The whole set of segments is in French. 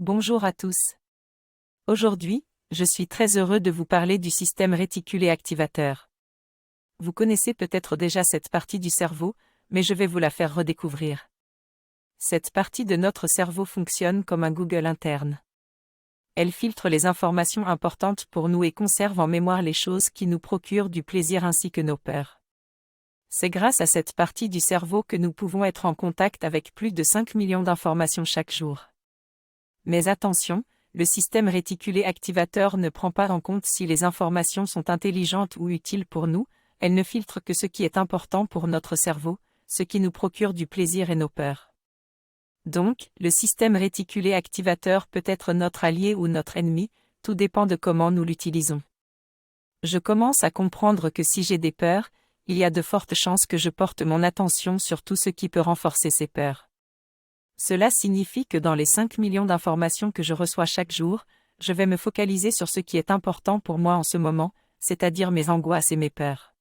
Bonjour à tous. Aujourd'hui, je suis très heureux de vous parler du système réticulé activateur. Vous connaissez peut-être déjà cette partie du cerveau, mais je vais vous la faire redécouvrir. Cette partie de notre cerveau fonctionne comme un Google interne. Elle filtre les informations importantes pour nous et conserve en mémoire les choses qui nous procurent du plaisir ainsi que nos peurs. C'est grâce à cette partie du cerveau que nous pouvons être en contact avec plus de 5 millions d'informations chaque jour. Mais attention, le système réticulé activateur ne prend pas en compte si les informations sont intelligentes ou utiles pour nous, elle ne filtre que ce qui est important pour notre cerveau, ce qui nous procure du plaisir et nos peurs. Donc, le système réticulé activateur peut être notre allié ou notre ennemi, tout dépend de comment nous l'utilisons. Je commence à comprendre que si j'ai des peurs, il y a de fortes chances que je porte mon attention sur tout ce qui peut renforcer ces peurs. Cela signifie que dans les 5 millions d'informations que je reçois chaque jour, je vais me focaliser sur ce qui est important pour moi en ce moment, c'est-à-dire mes angoisses et mes peurs.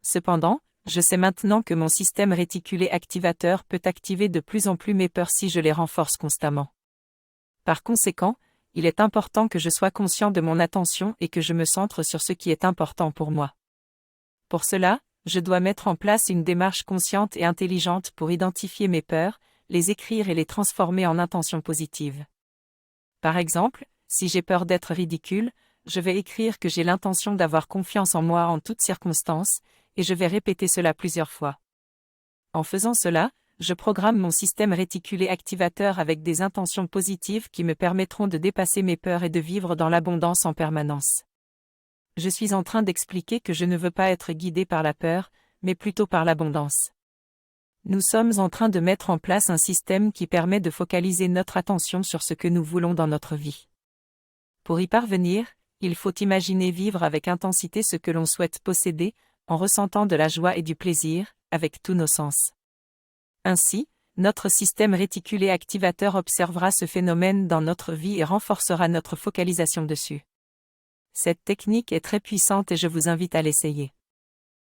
Cependant, je sais maintenant que mon système réticulé activateur peut activer de plus en plus mes peurs si je les renforce constamment. Par conséquent, il est important que je sois conscient de mon attention et que je me centre sur ce qui est important pour moi. Pour cela, je dois mettre en place une démarche consciente et intelligente pour identifier mes peurs, les écrire et les transformer en intentions positives. Par exemple, si j'ai peur d'être ridicule, je vais écrire que j'ai l'intention d'avoir confiance en moi en toutes circonstances, et je vais répéter cela plusieurs fois. En faisant cela, je programme mon système réticulé activateur avec des intentions positives qui me permettront de dépasser mes peurs et de vivre dans l'abondance en permanence. Je suis en train d'expliquer que je ne veux pas être guidé par la peur, mais plutôt par l'abondance. Nous sommes en train de mettre en place un système qui permet de focaliser notre attention sur ce que nous voulons dans notre vie. Pour y parvenir, il faut imaginer vivre avec intensité ce que l'on souhaite posséder, en ressentant de la joie et du plaisir, avec tous nos sens. Ainsi, notre système réticulé activateur observera ce phénomène dans notre vie et renforcera notre focalisation dessus. Cette technique est très puissante et je vous invite à l'essayer.